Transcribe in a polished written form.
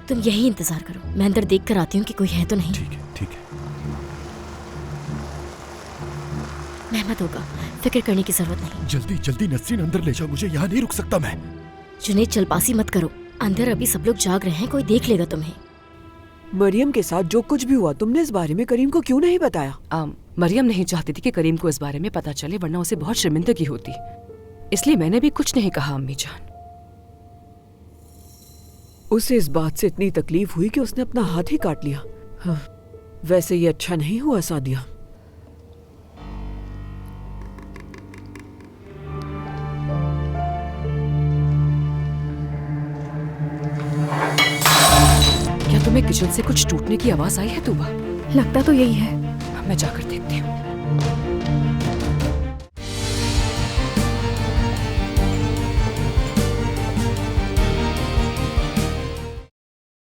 तुम यही इंतजार करो, मैं अंदर देख कर आती हूँ कि कोई है तो नहीं। ठीक है, ठीक है। मेहमत होगा, फिक्र करने की जरूरत नहीं। जल्दी जल्दी नसरीन अंदर ले जाओ, मुझे यहाँ नहीं रुक सकता मैं। जुनैद जल्दबाजी मत करो, अंदर अभी सब लोग जाग रहे हैं, कोई देख लेगा तुम्हें। मरियम के साथ जो कुछ भी हुआ तुमने इस बारे में करीम को क्यों नहीं बताया? मरियम नहीं चाहती थी कि करीम को इस बारे में पता चले, वरना उसे बहुत शर्मिंदगी होती, इसलिए मैंने भी कुछ नहीं कहा। अम्मी जान, उसे इस बात से इतनी तकलीफ हुई कि उसने अपना हाथ ही काट लिया। हाँ, वैसे ये अच्छा नहीं हुआ सादिया। क्या तुम्हें किचन से कुछ टूटने की आवाज आई है तूबा? लगता तो यही है। मैं जाकर देखती हूँ।